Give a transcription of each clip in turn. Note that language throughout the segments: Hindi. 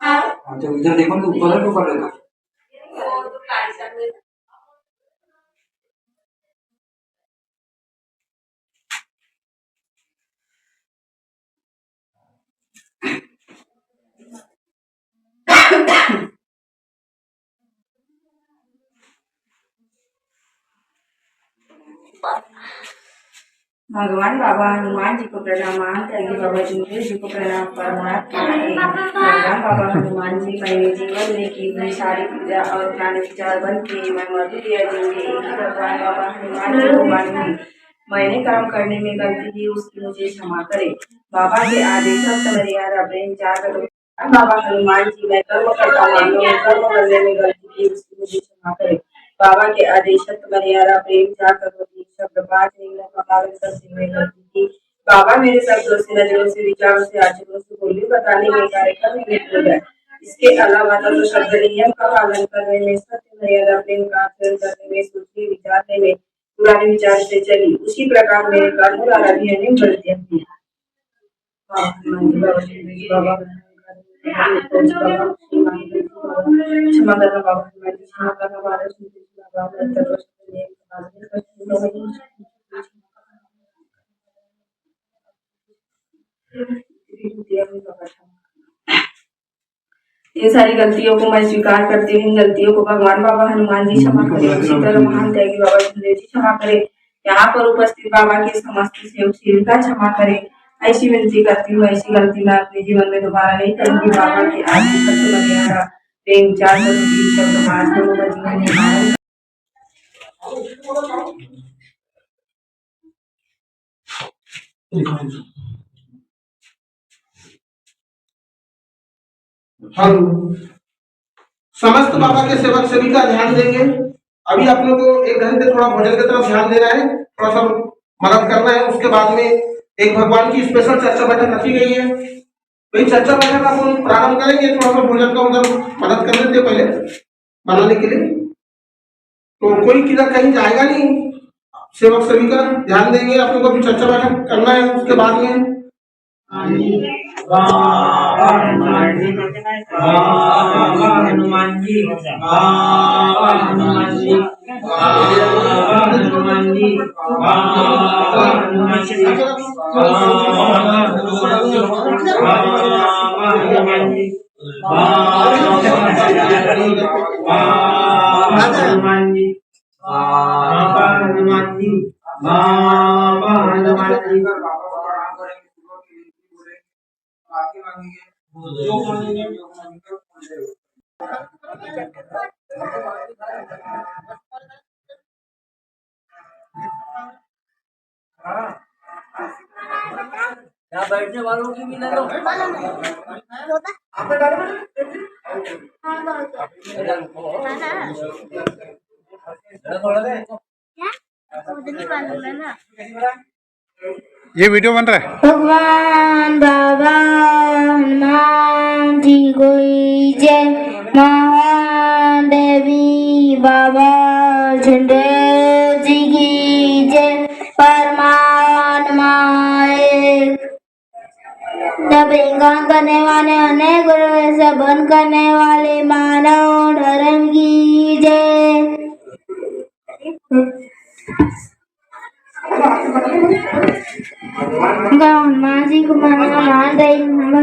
तो इधर देखो तो ऊपर है तो पड़ेगा। भगवान बाबा हनुमान जी को प्रणाम। त्यागी बाबा जुंगेर जी को प्रणाम। परमात्मा है भगवान बाबा हनुमान जी, मैंने जीवन में की हुई सारी पूजा और ज्ञान विचार बन के मैं मधु दिया दूंगी। एक ही भगवान बाबा हनुमान जी को मानूंगी। मैंने काम करने में गलती की, उसकी मुझे क्षमा करे। बाबा के आदेश मर्यादा प्रेम जाकर बाबा हनुमान जी, मैं कर्म करता मानो, कर्म करने में गलती की, उसकी मुझे क्षमा करे। बाबा के आदेश मर्यादा प्रेम जाकर शब्द पाठ का पालन करते हुए गलती की। बाबा मेरे शब्दों से, नजरों से, विचारों से, आचरणों से, बोली बताने में कार्यक्रम हो जाए। इसके अलावा तो शब्द नियम का पालन करने में, सत्य मर्यादा प्रेम का आचरण करने में, सोचने विचारने में पुराने विचार से चली, उसी प्रकार मेरे कर्म द्वारा भी अनेक गलतियां की। बाबा क्षमा करना बाबा, क्षमा करना बाबा, इन सारी गलतियों को मैं स्वीकार करती हूँ। इन गलतियों को भगवान बाबा हनुमान जी क्षमा करे। उसी तरह महान त्यागी बाबा सुखदेव जी क्षमा करे। यहाँ पर उपस्थित बाबा के समस्त सेवक सेविका क्षमा करे। ऐसी विनती करती हूँ, ऐसी गलती मैं अपने जीवन में दोबारा नहीं करूंगी। बाबा के आदि सत्य मर्यादा प्रेम चार शब्द पाठ जीवन में पालन। हम समस्त बाबा के सेवक सेविका ध्यान देंगे। अभी आप लोग को एक घंटे थोड़ा भोजन की तरफ ध्यान देना है, थोड़ा सा मदद करना है। उसके बाद में एक भगवान की स्पेशल चर्चा बैठक रखी गई है। वही चर्चा बैठक आप प्रारंभ करेंगे। थोड़ा सा भोजन का उधर मदद कर देते पहले बनाने के लिए, तो कोई किधर कहीं जाएगा नहीं। सेवक सेविका ध्यान देंगे, आप लोग को भी चर्चा बैठक करना है। उसके बाद में हनुमान जी, हनुमान जी, हनुमान जी, हनुमान जी, यहाँ बैठने वालों की भी ना लो। ये वीडियो बन रहा है। भगवान बाबा हनुमान जी को जय। महान देवी बाबा झुंडेर जी की जय। परमात्मा करने वाले अनेक गुरु से बन करने वाले मानव धर्म की जय। हनुमान जी को महान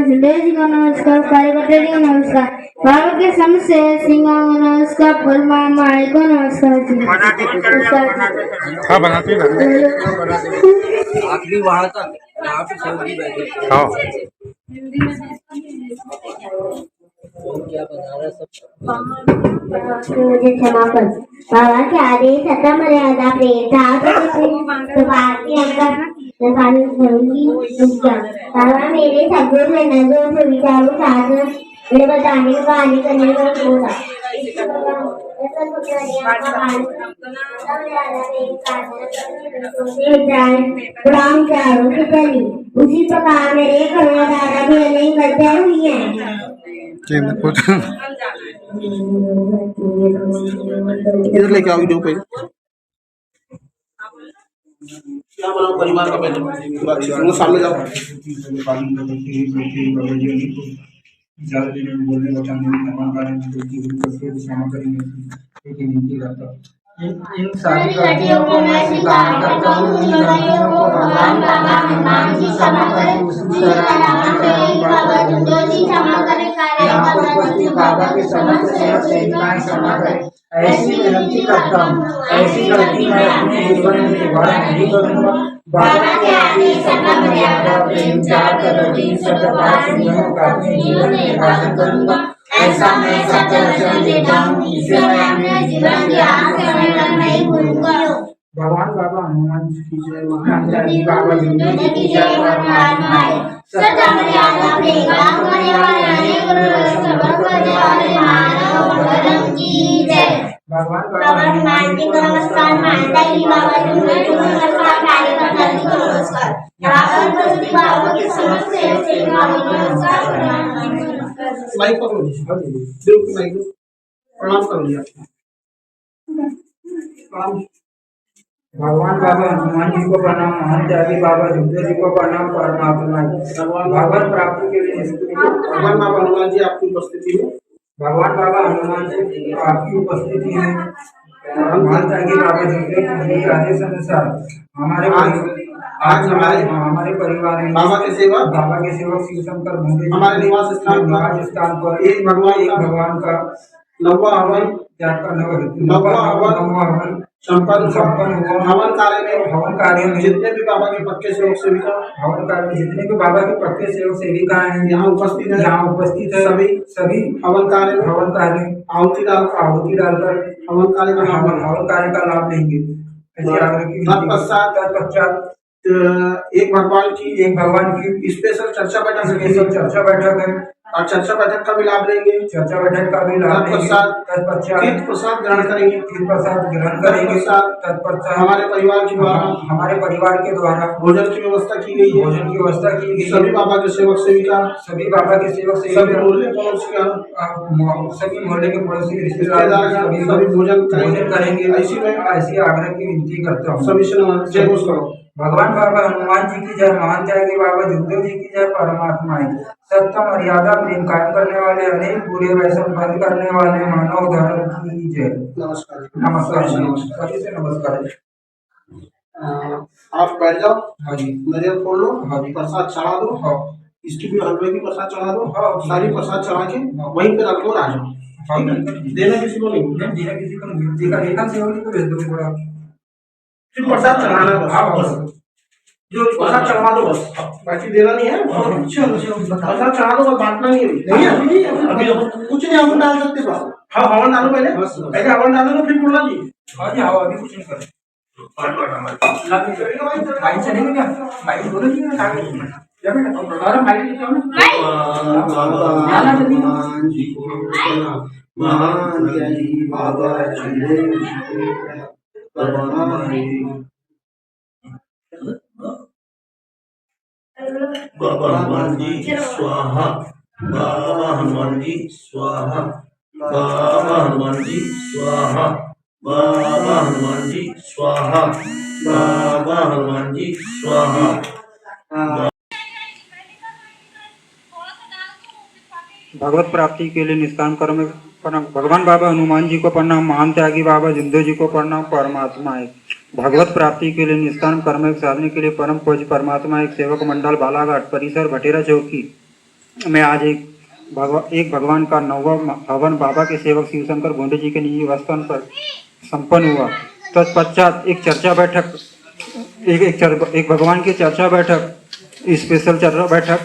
झुंडेर जी को नमस्कार। कार्यकर्ता जी को नमस्कार। बाबा के समस्त सिंह को नमस्कार। परमात्मा को नमस्कार। हाँ बनाते आखिरी वहां तक आप सऊदी बैठे। हाँ क्या बता रहा सब मुझे क्षमा कर। बाबा के आदेश सत्य मर्यादा प्रेम पालन करूंगी। बाबा मेरे शब्दों से, नजरों से, विचारों से, आचरण मेरे बताने का आने करने का होगा। उसी प्रकार मेरे दादा भी अनेक गलतियां हुई हैं। इधर लेके आओ वीडियो पे। क्या बोलो परिवार का पहले सामने जाओ। ज्यादा देर में बोलने बचाने में निर्माण कार्य में तुलसी गुरु कसरत क्षमा करेंगे एक विनती करता हूँ। इन सारी गलतियों को मैं स्वीकार करता हूँ। इन गलतियों को भगवान बाबा हनुमान जी क्षमा करें। उसी तरह बाबा जुंदो जी क्षमा करें। यहाँ पर उपस्थित बाबा के समस्त सेवक सेविकाएं क्षमा करें। ऐसी विनती करता हूँ, ऐसी गलती मैं अपने जीवन में दोबारा नहीं करूँगा। बाबा के आगे सत्य मर्यादा प्रेम त्याग करोगी सत्यपाठ संयम का अपने जीवन में निर्वाचन करूँगा। ऐसा मैं सत्य वचन देता हूँ। इसे मैं अपने जीवन के आखिरी तक नहीं भूलूंगा। भगवान बाबा हनुमान जी की जय। महाराज बाबा जुंदो जी की जय। परमात्मा सत्य मर्यादा प्रेम त्याग करने वाले अनेक गुरु वैष्णव करने वाले मानव धर्म की जय। भगवान बाबा हनुमान जी को नमस्कार। माता जी बाबा जुंदो जी को नमस्कार। कार्यकर्ता जी को नमस्कार। यहाँ पर उपस्थित बाबा के समस्त सेवक सेविकाओं को नमस्कार। माइक पकड़ो जी, बिल्कुल माइक लो। प्रणाम करो जी। प्रणाम। भगवान बाबा हनुमान जी को प्रणाम। महान त्यागी बाबा जुंदो जी को प्रणाम। परमात्मा भगवान प्राप्ति के लिए भगवान बाबा हनुमान जी आपकी उपस्थिति में भगवान बाबा हनुमान जी आपकी उपस्थिति में महान त्यागी बाबा जुंदो जी आदेश अनुसार हमारे आज हमारे परिवार में बाबा के सेवक शिव शंकर भोंडे हमारे निवास स्थान पर एक भगवान का नौवा हवन संपन्न हवन कार्य में जितने भी बाबा के पक्के सेवक सेविका हैं यहाँ उपस्थित है सभी हवन कार्य आहुति डालकर हवन कार्य का लाभ लेंगे। तत्पश्चात एक भगवान की स्पेशल चर्चा बैठक है और चर्चा बैठक का भी लाभ लेंगे। तीर्थ प्रसाद ग्रहण करेंगे। तत्पश्चात हमारे परिवार के द्वारा भोजन की व्यवस्था की गई है। सभी बाबा के सेवक सेविका सभी मोहल्ले के पड़ोसी रिश्तेदार सभी भोजन करेंगे। ऐसी आग्रह की विनती करता हूँ। सभी से जय घोष करो। भगवान बाबा हनुमान जी की जय। महान त्यागी बाबा जुंदो जी की जय। परमात्मा सत्य मर्यादा प्रेम कायम करने वाले अनेक बुरे व्यसन बंद करने वाले मानव धर्म की जय। नमस्कार। सभी से नमस्कार। आप बैठ जाओ। हाँ जी। नजर खोल लो। हाँ जी। प्रसाद चढ़ा दो। हाँ। इसकी भी हलवे की प्रसाद चढ़ा दो। हाँ। सारी प्रसाद चढ़ा के वहीं पे रख दो। आ जाओ। देना किसी को नहीं। देना किसी को नहीं। सेवक को भेज दो थोड़ा। सिर्फ प्रसाद चढ़ाना बस। हाँ बस जो प्रसाद चढ़ा दो बस। बाकी देना नहीं है। प्रसाद चढ़ा दो बस। बांटना नहीं है। अभी कुछ नहीं हवन डाल सकते बस। हाँ हवन डालो पहले हवन डालो तो फिर बोलना जी। हाँ जी हाँ अभी कुछ नहीं करें। भाई चलेंगे क्या? भाई बोलो जी ना बाबा हनुमान जी स्वाहा। बाबा हनुमान जी स्वाहा। बाबा हनुमान जी स्वाहा। बाबा हनुमान जी स्वाहा। बाबा हनुमान जी स्वाहा। भगवत प्राप्ति के लिए निष्काम कर्म भगवान बाबा हनुमान जी को प्रणाम। महान त्यागी बाबा जुंदो जी को प्रणाम। परमात्मा एक भगवत प्राप्ति के लिए निष्काम कर्म साधने के लिए परम पूज्य परमात्मा एक सेवक मंडल बालाघाट परिसर भटेरा चौकी में आज एक भगवान का नौवा हवन बाबा के सेवक शिवशंकर भोंडे जी के निजी स्थान पर संपन्न हुआ। तत्पश्चात एक चर्चा बैठक एक भगवान की चर्चा बैठक स्पेशल चर्चा बैठक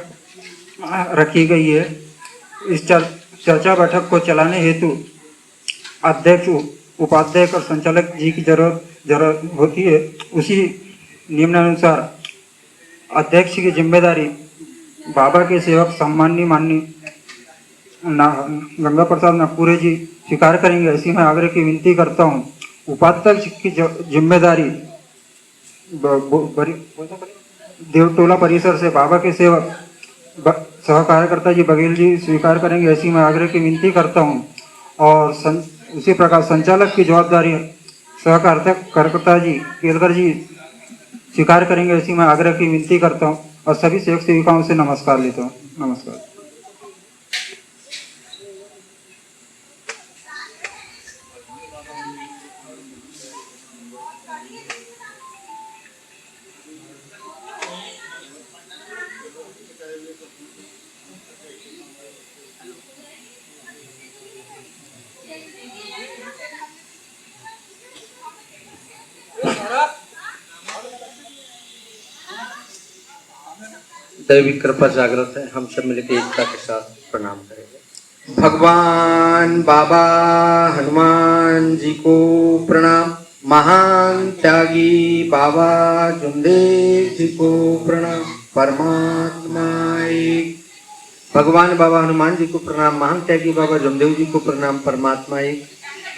रखी गई है। इस चर्चा बैठक को चलाने हेतु अध्यक्ष उपाध्यक्ष और संचालक जी की जरूरत होती है। उसी नियमानुसार अध्यक्ष की जिम्मेदारी बाबा के सेवक सम्माननीय माननीय गंगा प्रसाद नागपुरे जी स्वीकार करेंगे। ऐसी मैं आग्रह की विनती करता हूँ। उपाध्यक्ष की जिम्मेदारी देवटोला परिसर से बाबा के सेवक सहकार्यकर्ता जी बघेल जी स्वीकार करेंगे। ऐसी मैं आग्रह की विनती करता हूँ। और उसी प्रकार संचालक की जवाबदारी सहकार्यकर्ता जी केलकर जी स्वीकार करेंगे। ऐसी मैं आग्रह की विनती करता हूँ और सभी सेवक सेविकाओं से नमस्कार लेता हूँ। नमस्कार। दैविक कृपा जागृत है। हम सब मिलकर एकता के साथ प्रणाम करेंगे। भगवान बाबा हनुमान जी को प्रणाम। महान त्यागी बाबा जुमदेव जी को प्रणाम। परमात्मा एक। भगवान बाबा हनुमान जी को प्रणाम। महान त्यागी बाबा जुमदेव जी को प्रणाम। परमात्मा एक।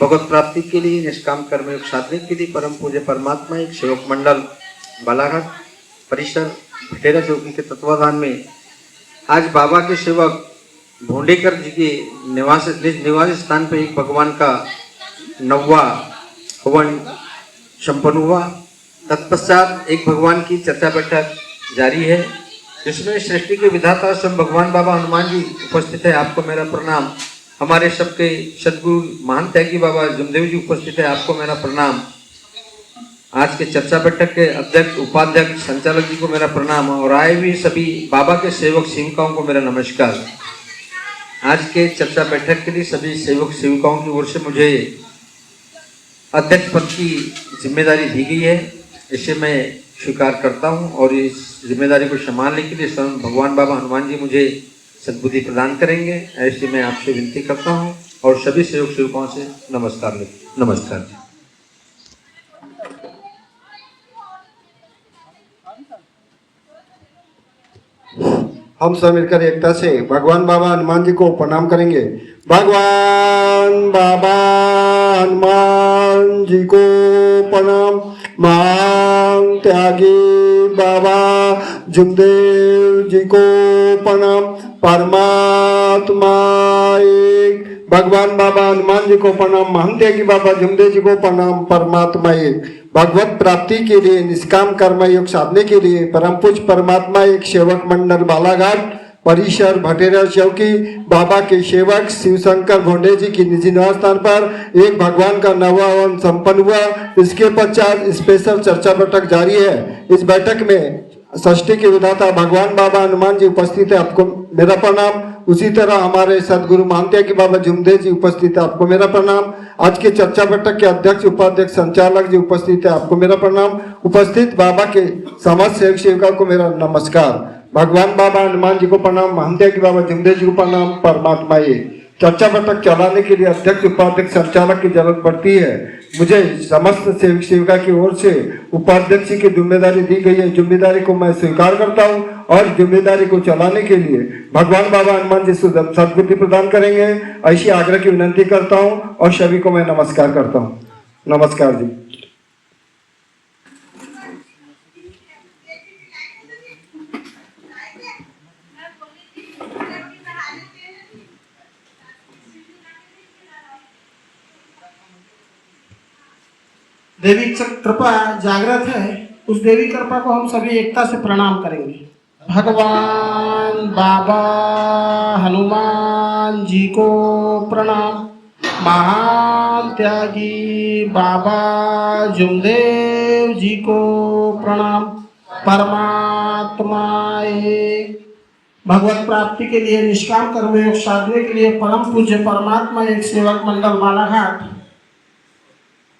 भगवत प्राप्ति के लिए निष्काम कर्म योग साधने के लिए परम पूज्य परमात्मा एक सेवक मंडल बालाघाट परिसर भटेरा चौकी के तत्वाधान में आज बाबा के सेवक भोंडेकर जी के निवास स्थान पर एक भगवान का 9वां हवन संपन्न हुआ। तत्पश्चात एक भगवान की चर्चा बैठक जारी है, जिसमें सृष्टि के विधाता स्वयं भगवान बाबा हनुमान जी उपस्थित है। आपको मेरा प्रणाम। हमारे सबके सदगुरु महान त्यागी बाबा जुमदेव जी उपस्थित है। आपको मेरा प्रणाम। आज के चर्चा बैठक के अध्यक्ष उपाध्यक्ष संचालक जी को मेरा प्रणाम और आए हुए सभी बाबा के सेवक सेविकाओं को मेरा नमस्कार। आज के चर्चा बैठक के लिए सभी सेवक सेविकाओं की ओर से मुझे अध्यक्ष पद की जिम्मेदारी दी गई है। इसे मैं स्वीकार करता हूं और इस जिम्मेदारी को संभालने के लिए स्वयं भगवान बाबा हनुमान जी मुझे सद्बुद्धि प्रदान करेंगे। ऐसे मैं आपसे विनती करता हूं और सभी सेवक सेवकों से नमस्कार। हम सब मिलकर एकता से भगवान बाबा हनुमान जी को प्रणाम करेंगे। भगवान बाबा हनुमान जी को प्रणाम। महान त्यागी बाबा जुमदेव जी को प्रणाम। परमात्मा एक। भगवान बाबा हनुमान जी को प्रणाम। महान त्यागी बाबा जुमदेव जी को प्रणाम। परमात्मा एक। भगवत प्राप्ति के लिए निष्काम कर्म योग साधने के लिए परम पूज्य परमात्मा एक सेवक मंडल बालाघाट परिसर भटेरा चौकी बाबा के सेवक शिवशंकर भोंडे जी की निजी निवास स्थान पर एक भगवान का 9वां हवन संपन्न हुआ। इसके पश्चात स्पेशल चर्चा बैठक जारी है। इस बैठक में षष्ठी के विधाता भगवान बाबा हनुमान जी उपस्थित है। आपको मेरा प्रणाम। उसी तरह हमारे सदगुरु महान त्यागी बाबा जुमदेव जी उपस्थित है। आपको मेरा प्रणाम। आज के चर्चा बैठक के अध्यक्ष उपाध्यक्ष संचालक जी उपस्थित है। आपको मेरा प्रणाम। उपस्थित बाबा के समस्त सेवक सेविका को मेरा नमस्कार। भगवान बाबा हनुमान जी को प्रणाम। महान त्यागी बाबा जुमदेव जी को प्रणाम। परमात्मा ये। चर्चा बैठक चलाने के लिए अध्यक्ष उपाध्यक्ष संचालक की जरूरत पड़ती है। मुझे समस्त सेवक सेविका की ओर से उपाध्यक्ष की जिम्मेदारी दी गई है। जिम्मेदारी को मैं स्वीकार करता हूं और जिम्मेदारी को चलाने के लिए भगवान बाबा हनुमान जी सद्बुद्धि प्रदान करेंगे, ऐसी आग्रह की विनती करता हूं और सभी को मैं नमस्कार करता हूं। नमस्कार जी। देवी कृपा जागृत है, उस देवी कृपा को हम सभी एकता से प्रणाम करेंगे। भगवान बाबा हनुमान जी को प्रणाम। महान त्यागी बाबा जुमदेव जी को प्रणाम। परमात्मा एक। भगवत प्राप्ति के लिए निष्काम कर्म योग साधने के लिए परम पूज्य परमात्मा एक सेवक मंडल बालाघाट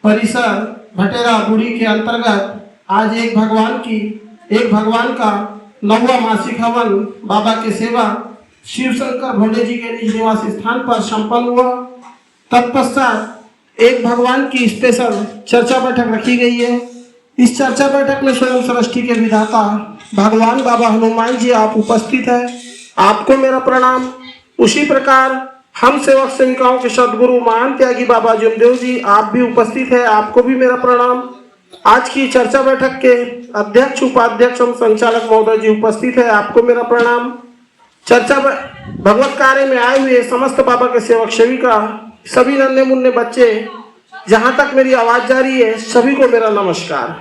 परिसर भटेरा बुड़ी के अंतर्गत आज एक भगवान का 9वां मासिक हवन बाबा के सेवा शिवशंकर भोंडे जी के निज निवास स्थान पर संपन्न हुआ। तत्पश्चात एक भगवान की स्पेशल चर्चा बैठक रखी गई है। इस चर्चा बैठक में स्वयं सृष्टि के विधाता भगवान बाबा हनुमान जी आप उपस्थित है। आपको मेरा प्रणाम। उसी प्रकार हम सेवक सेविकाओं के सदगुरु महान त्यागी बाबा जुमदेव जी आप भी उपस्थित है। आपको भी मेरा प्रणाम। आज की चर्चा बैठक के अध्यक्ष उपाध्यक्ष एवं संचालक महोदय जी उपस्थित है। आपको मेरा प्रणाम। चर्चा भगवत कार्य में आए हुए समस्त बाबा के सेवक सेविका सभी नन्हे मुन्ने बच्चे जहां तक मेरी आवाज जा रही है सभी को मेरा नमस्कार।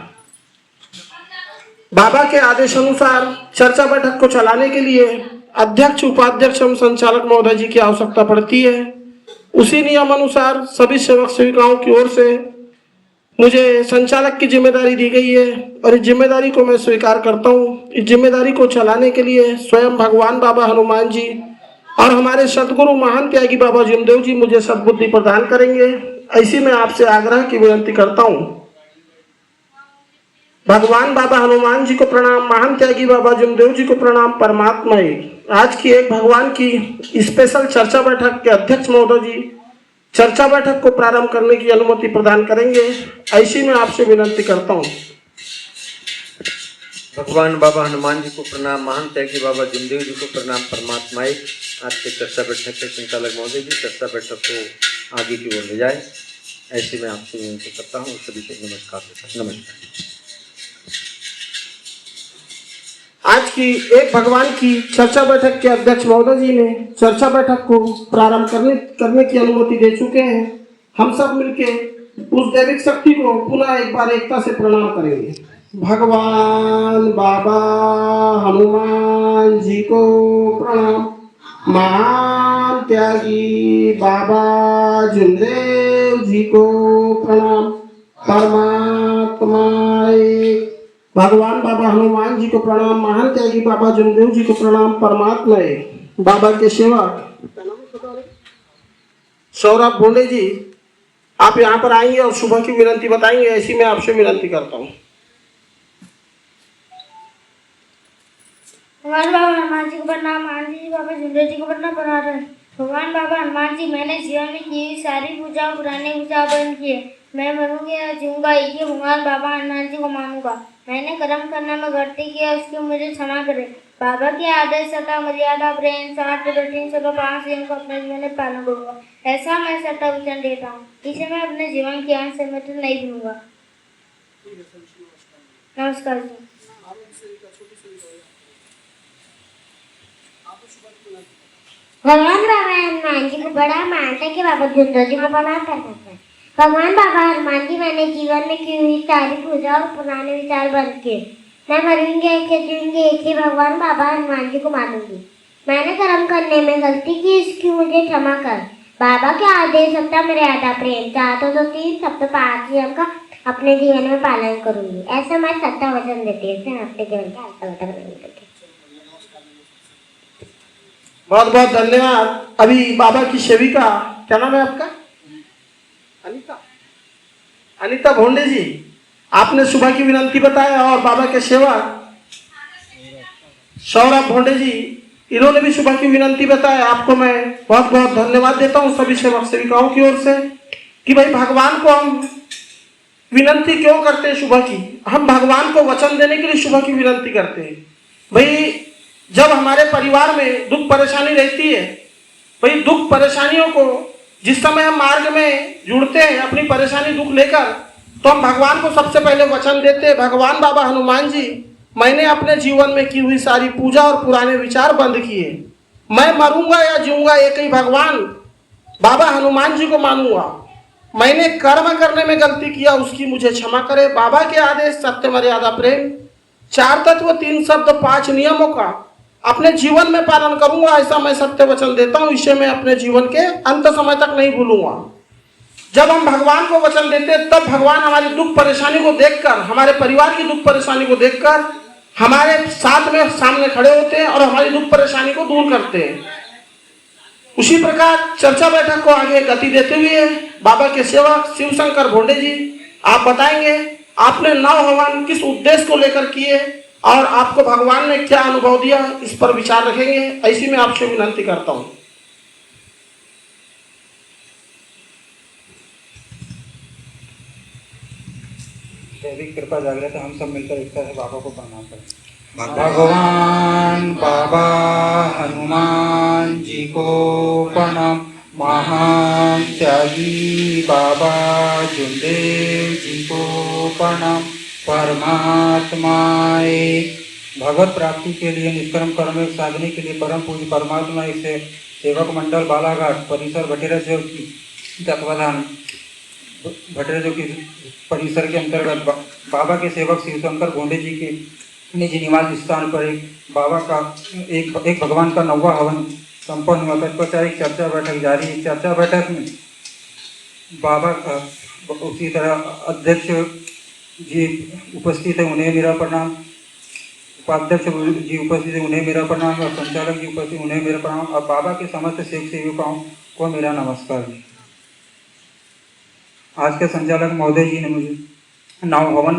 बाबा के आदेश अनुसार चर्चा बैठक को चलाने के लिए अध्यक्ष उपाध्यक्ष एवं संचालक महोदय जी की आवश्यकता पड़ती है। उसी नियम अनुसार सभी सेवक सेविकाओं की ओर से मुझे संचालक की जिम्मेदारी दी गई है और इस जिम्मेदारी को मैं स्वीकार करता हूँ। इस जिम्मेदारी को चलाने के लिए स्वयं भगवान बाबा हनुमान जी और हमारे सदगुरु महान त्यागी बाबा जुमदेव जी मुझे सद्बुद्धि प्रदान करेंगे। ऐसी मैं आपसे आग्रह की विनती करता हूँ। भगवान बाबा हनुमान जी को प्रणाम, महान त्यागी बाबा जुमदेव जी को प्रणाम, परमात्मा एक। आज की एक भगवान की स्पेशल चर्चा बैठक के अध्यक्ष महोदय जी चर्चा बैठक को प्रारंभ करने की अनुमति प्रदान करेंगे, ऐसी मैं आपसे विनंती करता हूँ। भगवान बाबा हनुमान जी को प्रणाम, महान त्यागी बाबा जुमदेव जी को प्रणाम, परमात्मा एक। आज के चर्चा बैठक के संचालक महोदय जी चर्चा बैठक को आगे की ओर ले जाए, ऐसे मैं आपसे विनती करता हूँ। सभी को नमस्कार। आज की एक भगवान की चर्चा बैठक के अध्यक्ष महोदय जी ने चर्चा बैठक को प्रारंभ करने की अनुमति दे चुके हैं। हम सब मिलके उस दैविक शक्ति को पुनः एक बार एकता से प्रणाम करेंगे। भगवान बाबा हनुमान जी को प्रणाम, महान त्यागी बाबा जुमदेव जी को प्रणाम, परमात्मा एक। भगवान बाबा हनुमान जी को प्रणाम, महान त्यागी बाबा जुमदेव जी को प्रणाम, परमात्मा एक। बाबा के सेवक सौरभ भोंडे जी, आप यहाँ पर आएंगे और सुबह की विनंती बताएंगे, ऐसी मैं आपसे विनंती करता हूँ। भगवान बाबा हनुमान जी को प्रणाम, महान जी बाबा जुमदेव जी को प्रणाम, भगवान बाबा हनुमान जी, मैंने जीवन में की सारी पूजा पुराने पूजा बंद किए। मैं मरूंगा या जीऊंगा एक ही भगवान बाबा हनुमान जी को मानूंगा। मैंने कर्म करने में गलती किया, उसकी मुझे क्षमा करे। बाबा के आदेश सत्ता मर्यादा प्रेम साठ कठिन सलो 5 नियम को अपने जीवन में पालन करूंगा, ऐसा मैं सत्ता वचन देता हूँ। इसे मैं अपने जीवन के अंत से मित्र नहीं भूलूंगा। नमस्कार जी। भगवान बाबा हनुमान जी को बड़ा मानते कि बाबा जुमदेव जी को प्रणाम करता है। भगवान बाबा हनुमान जी, मैंने जीवन में की हुई सारी पूजा और पुराने विचार बंद किए। मैं मरूंगी एक ही भगवान बाबा हनुमान जी को मानूंगी। मैंने कर्म करने में गलती की, इसकी मुझे क्षमा कर। बाबा के आदेश सत्ता मर्यादा प्रेम 4 तो 3 सप्त 5 नियम का अपने जीवन में पालन करूंगी, ऐसा मैं सत्ता वचन देती हूँ। अपने जीवन का बहुत बहुत धन्यवाद। अभी बाबा की सेविका, क्या नाम है आपका? अनिता भोंडे जी, आपने सुबह की विनंती बताया, और बाबा के सेवक सौरभ भोंडे जी, इन्होंने भी सुबह की विनंती बताया। आपको मैं बहुत बहुत धन्यवाद देता हूँ सभी सेवक सेविकाओं की ओर से कि भाई भगवान को हम विनंती क्यों करते हैं सुबह की। हम भगवान को वचन देने के लिए सुबह की विनंती करते हैं। भाई जब हमारे परिवार में दुख परेशानी रहती है, भाई दुख परेशानियों को जिस समय हम मार्ग में जुड़ते हैं अपनी परेशानी दुख लेकर, तो हम भगवान को सबसे पहले वचन देते हैं, भगवान बाबा हनुमान जी, मैंने अपने जीवन में की हुई सारी पूजा और पुराने विचार बंद किए। मैं मरूंगा या जीऊंगा एक ही भगवान बाबा हनुमान जी को मानूंगा। मैंने कर्म करने में गलती किया, उसकी मुझे क्षमा करे। बाबा के आदेश सत्य मर्यादा प्रेम 4 तत्व 3 शब्द 5 नियमों का अपने जीवन में पालन करूंगा, ऐसा मैं सत्य वचन देता हूं। इसे मैं अपने जीवन के अंत समय तक नहीं भूलूंगा। जब हम भगवान को वचन देते हैं, तब भगवान हमारी दुख परेशानी को देखकर, हमारे परिवार की दुख परेशानी को देखकर हमारे साथ में सामने खड़े होते हैं और हमारी दुख परेशानी को दूर करते हैं। उसी प्रकार चर्चा बैठक को आगे गति देते हुए बाबा के सेवक शिवशंकर भोंडे जी, आप बताएंगे आपने 9 हवन किस उद्देश्य को लेकर किए और आपको भगवान ने क्या अनुभव दिया, इस पर विचार रखेंगे, ऐसी मैं आपसे विनंती करता हूँ। दैविक कृपा जागृत, हम सब मिलकर एकता से बाबा को प्रणाम करें। भगवान बाबा हनुमान जी को प्रणाम, महान त्यागी बाबा जुमदेव जी को प्रणाम, परमात्मा एक। भगवत प्राप्ति के लिए निष्कर्म कर्म साधने के लिए परम पूज्य परमात्मा एक से सेवक मंडल बालाघाट परिसर भटेरा जो तत्वाधान भटेरा जो की परिसर के अंतर्गत बाबा के सेवक शिवशंकर भोंडे जी के निज निवास स्थान पर एक बाबा का एक भगवान का 9वां हवन संपन्न हुआ। तत्पश्चात एक चर्चा बैठक जारी है। चर्चा बैठक में बाबा का उसी तरह अध्यक्ष जी उपस्थित है, उन्हें मेरा प्रणाम। उपाध्यक्ष जी उपस्थित है, उन्हें मेरा प्रणाम। और संचालक जी उपस्थित, उन्हें मेरा प्रणाम। और बाबा के समस्त सेवक सेविकाओं को मेरा नमस्कार। आज के संचालक महोदय जी ने मुझे 9 हवन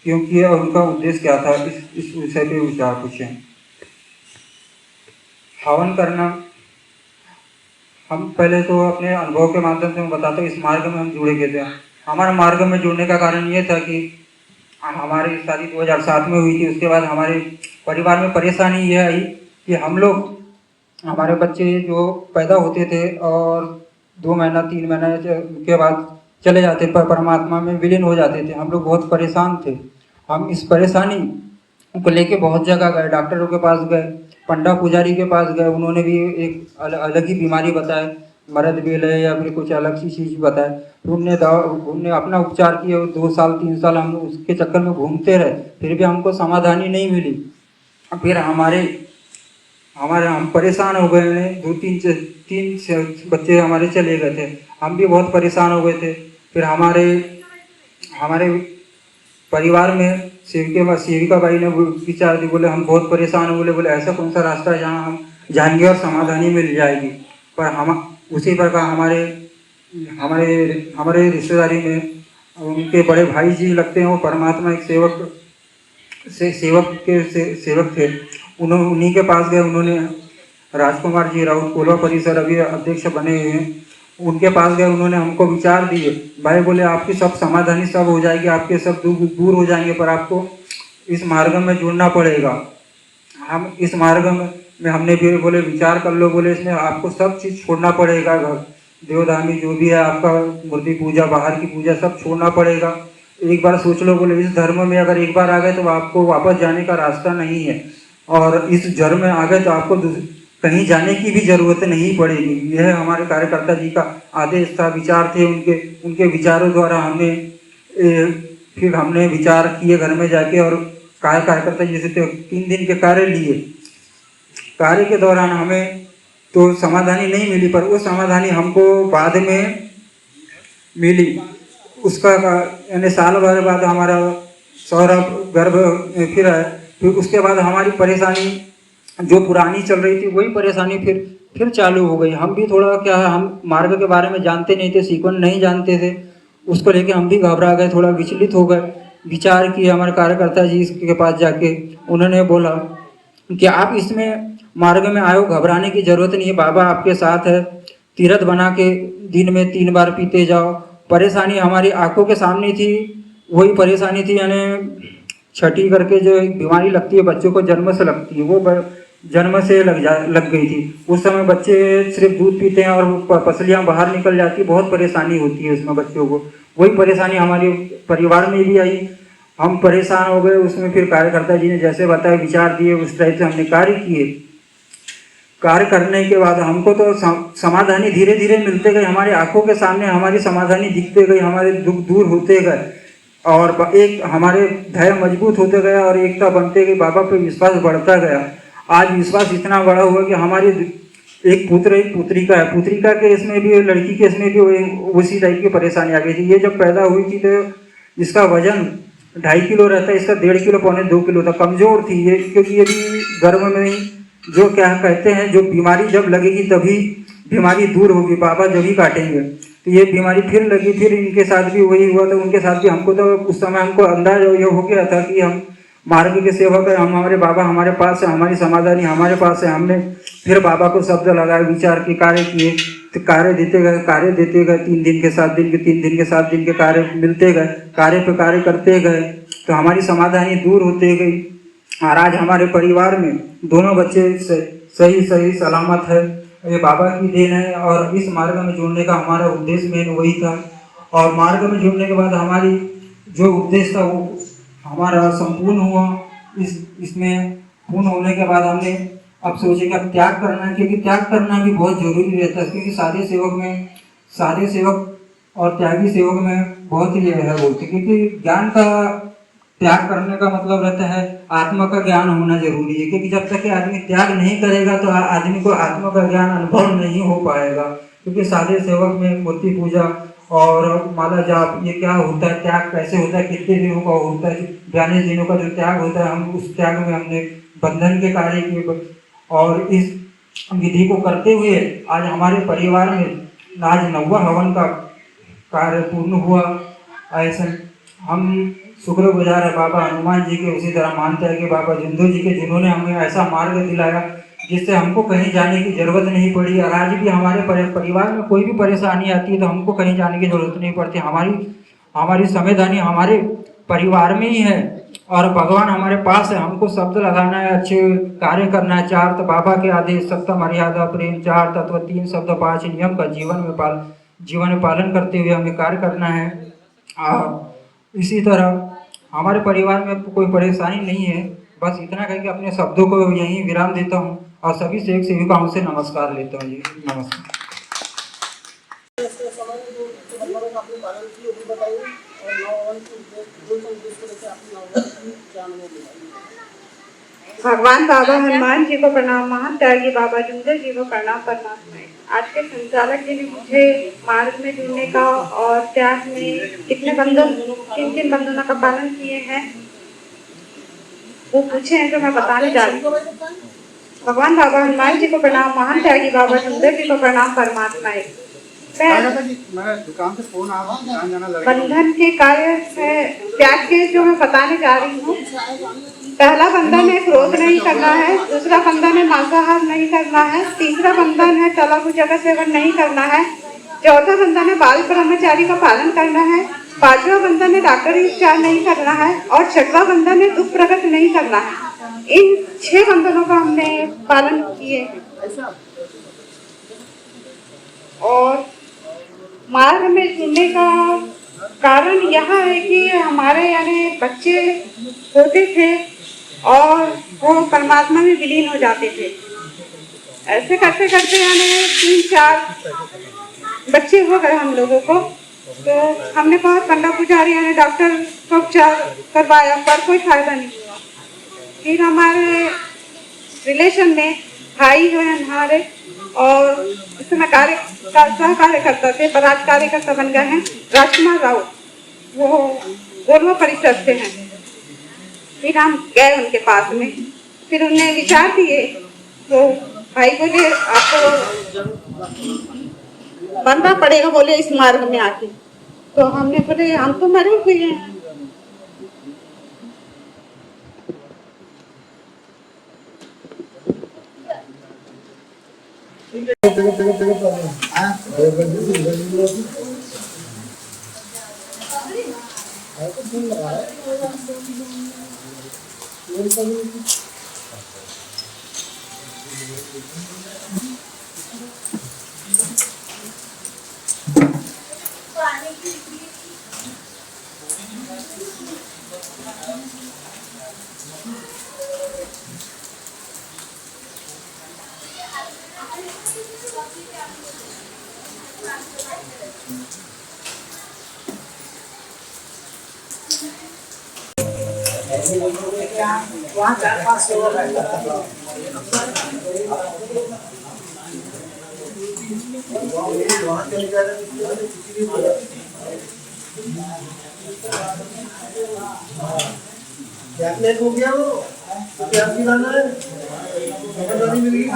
क्यों किया और उनका उद्देश्य क्या था, इस विषय पे विचार पूछें। हवन करना, हम पहले तो अपने अनुभव के माध्यम से मैं बताता हूँ, इस मार्ग में हम जुड़े गए थे। हमारा मार्ग में जुड़ने का कारण ये था कि हमारी शादी 2007 में हुई थी। उसके बाद हमारे परिवार में परेशानी ये आई कि हम लोग, हमारे बच्चे जो पैदा होते थे और 2 महीना 3 महीना के बाद चले जाते, परमात्मा में विलीन हो जाते थे। हम लोग बहुत परेशान थे। हम इस परेशानी को लेके बहुत जगह गए, डॉक्टरों के पास गए, पंडा पुजारी के पास गए, उन्होंने भी एक अलग ही बीमारी बताए, मरद बेल है या फिर कुछ अलग सी चीज़ बताए। फिर उनने अपना उपचार किए। 2 साल 3 साल हम उसके चक्कर में घूमते रहे, फिर भी हमको समाधानी नहीं मिली। फिर हम परेशान हो गए। 2-3 बच्चे हमारे चले गए थे, हम भी बहुत परेशान हो गए थे। फिर हमारे परिवार में सेविका बाई ने विचार दी, बोले हम बहुत परेशान हो, बोले ऐसा कौन सा रास्ता है जहाँ हम जाएंगे और समाधानी मिल जाएगी। पर हम उसी प्रकार हमारे रिश्तेदारी में उनके बड़े भाई जी लगते हैं, वो परमात्मा एक सेवक थे। उन्हीं के पास गए। उन्होंने राजकुमार जी राउत कोल्वा परिसर अभी अध्यक्ष बने हुए हैं, उनके पास गए। उन्होंने हमको विचार दिए, भाई बोले आपकी सब समाधानी सब हो जाएगी, आपके सब दूर हो जाएंगे, पर आपको इस मार्ग में जुड़ना पड़ेगा। हम इस मार्ग में हमने भी बोले विचार कर लो, बोले इसमें आपको सब चीज़ छोड़ना पड़ेगा, घर देवधामी जो भी है आपका, मूर्ति पूजा बाहर की पूजा सब छोड़ना पड़ेगा। एक बार सोच लो, बोले इस धर्म में अगर एक बार आ गए तो आपको वापस जाने का रास्ता नहीं है, और इस धर्म में आ गए तो आपको कहीं जाने की भी जरूरत नहीं पड़ेगी। यह हमारे कार्यकर्ता जी का आदेश था, विचार थे उनके विचारों द्वारा फिर हमने विचार किए घर में जाके, और कार्यकर्ता जी से 3 दिन के कार्य लिए। कार्य के दौरान हमें तो समाधानी नहीं मिली, पर वो समाधानी हमको बाद में मिली। उसका यानी साल भर बाद हमारा सौरभ गर्भ फिर है। फिर उसके बाद हमारी परेशानी जो पुरानी चल रही थी वही परेशानी फिर चालू हो गई। हम भी थोड़ा क्या है, हम मार्ग के बारे में जानते नहीं थे, सीक्वेंस नहीं जानते थे, उसको लेके हम भी घबरा गए, थोड़ा विचलित हो गए। विचार किए हमारे कार्यकर्ता जी के पास जाके, उन्होंने बोला कि आप इसमें मार्ग में आए हो, घबराने की जरूरत नहीं है, बाबा आपके साथ है। तीर्थ बना के दिन में 3 बार पीते जाओ। परेशानी हमारी आंखों के सामने थी, वही परेशानी थी, यानी छठी करके जो एक बीमारी लगती है बच्चों को, जन्म से लगती है, वो जन्म से लग गई थी। उस समय बच्चे सिर्फ दूध पीते हैं और पसलियाँ बाहर निकल जाती है, बहुत परेशानी होती है उसमें बच्चों को। वही परेशानी हमारे परिवार में भी आई, हम परेशान हो गए। उसमें फिर कार्यकर्ता जी ने जैसे बताया, विचार दिए, उस टाइप से हमने कार्य किए। कार्य करने के बाद हमको तो समाधानी धीरे धीरे मिलते गए, हमारी आंखों के सामने हमारी समाधानी दिखते गई, हमारे दुख दूर होते गए, और एक हमारे धैर्य मजबूत होते गया, और एकता बनते गई, बाबा पे विश्वास बढ़ता गया। आज विश्वास इतना बड़ा हुआ कि हमारी एक पुत्र एक पुत्रिका है। पुत्रिका के इसमें भी, लड़की के इसमें भी उसी टाइप की परेशानी आ गई थी। ये जब पैदा हुई थी तो इसका वजन 2.5 किलो रहता है, इसका 1.5 किलो पौने 2 किलो था। कमजोर थी ये, क्योंकि ये भी गर्भ में ही जो क्या कहते हैं, जो बीमारी जब लगेगी तभी बीमारी दूर होगी, बाबा जब ही काटेंगे। तो ये बीमारी फिर लगी, फिर इनके साथ भी वही हुआ। तो उनके साथ भी हमको तो उस समय हमको अंदाजा ये हो गया था कि हम मार्ग के सेवक है, हमारे बाबा हमारे पास है, हमारी समाधानी हमारे पास है। हमने फिर बाबा को शब्द लगाए, विचार के कार्य किए, तो कार्य देते गए 3 दिन के 7 दिन के, 3 दिन के 7 दिन के कार्य मिलते गए, कार्य पे कार्य करते गए, तो हमारी समाधानी दूर होते गई। और आज हमारे परिवार में दोनों बच्चे सही सलामत है, ये बाबा की देन है। और इस मार्ग में जुड़ने का हमारा उद्देश्य मेन वही था। और मार्ग में जुड़ने के बाद हमारी जो उद्देश्य था वो हमारा संपूर्ण हुआ। इसमें पूर्ण होने के बाद हमने अब सोचे कि अब त्याग करना है, क्योंकि त्याग करना भी बहुत जरूरी रहता है। क्योंकि सादे सेवक और त्यागी सेवक में बहुत ही है बोलते, क्योंकि ज्ञान का त्याग करने का मतलब रहता है आत्मा का ज्ञान होना जरूरी है। क्योंकि जब तक कि आदमी त्याग नहीं करेगा तो आदमी को आत्मा का ज्ञान अनुभव नहीं हो पाएगा। क्योंकि सादे सेवक में मूर्ति पूजा और माला जाप, ये क्या होता है, त्याग कैसे होता है, कितने दिनों का होता है, 42 दिनों का जो त्याग होता है, हम उस त्याग में हमने बंधन के कार्य किए। और इस विधि को करते हुए आज हमारे परिवार में आज 9वां हवन का कार्य पूर्ण हुआ। ऐसे हम शुक्रगुजार है बाबा हनुमान जी के, उसी तरह मानते हैं कि बाबा जिंदू जी के, जिन्होंने हमें ऐसा मार्ग दिलाया जिससे हमको कहीं जाने की जरूरत नहीं पड़ी। और आज भी हमारे परिवार में कोई भी परेशानी आती है तो हमको कहीं जाने की जरूरत नहीं पड़ती। हमारी समझदारी हमारे परिवार में ही है और भगवान हमारे पास है। हमको शब्द लगाना है, अच्छे कार्य करना है, 4 तो बाबा के आदेश, सत्य, मर्यादा, प्रेम, 4 तत्व, 3 शब्द, 5 नियम का जीवन में पालन करते हुए हमें कार्य करना है। और इसी तरह हमारे परिवार में कोई परेशानी नहीं है। बस इतना कह के अपने शब्दों को यहीं विराम देता हूँ और सभी सेविकाओं से नमस्कार लेता हूँ जी। नमस्कार। भगवान बाबा हनुमान जी को प्रणाम, महान त्यागी बाबा जुंदे जी को प्रणाम। परमात्मा आज के संचालक जी ने मुझे मार्ग में जुड़ने का और त्याग में किन किन बंधनों का पालन किए हैं वो पूछे हैं, जो मैं बताने जा रही हूँ। भगवान बाबा हनुमान जी को प्रणाम, महान त्यागी बाबा जुंदे जी को प्रणाम। परमात्मा बंधन के कार्य से त्याग के जो मैं बताने जा रही हूँ। पहला बंधन है क्रोध नहीं करना है, दूसरा बंधन है मांसाहार नहीं करना है, तीसरा बंधन है तलाभुजा का सेवन नहीं करना है, चौथा बंधन है बाल ब्रह्मचारी का पालन करना है, पांचवा बंधन है डॉक्टरी उपचार नहीं करना है और छठवां बंधन है दुख प्रकट नहीं करना है। इन 6 बंधनों का हमने पालन किए और मार्ग में जुड़ने का कारण यह है कि हमारे यानी बच्चे होते थे और वो परमात्मा में विलीन हो जाते थे। ऐसे करते करते यानी 3-4 बच्चे हो गए हम लोगों को। तो हमने बहुत कंडा पुजारी यानी डॉक्टर को उपचार करवाया पर कोई फायदा नहीं हुआ। फिर हमारे रिलेशन में भाई जो है हमारे और इसमें सहकार्य करते थे, पर आज कार्यकर्ता बन गए हैं राजकुमार राव, वो गोलवा परिषद से हैं। फिर हम गए उनके पास में, फिर उन्होंने विचार दिए तो भाई बोले आपको बनना पड़ेगा, बोले इस मार्ग में आके। तो हमने बोले हम तो मरे हुए हैं। वहाँ 4-5 लोग लेट हो गया वो तो क्या खिलाना है, नहीं मिलेगी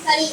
भाई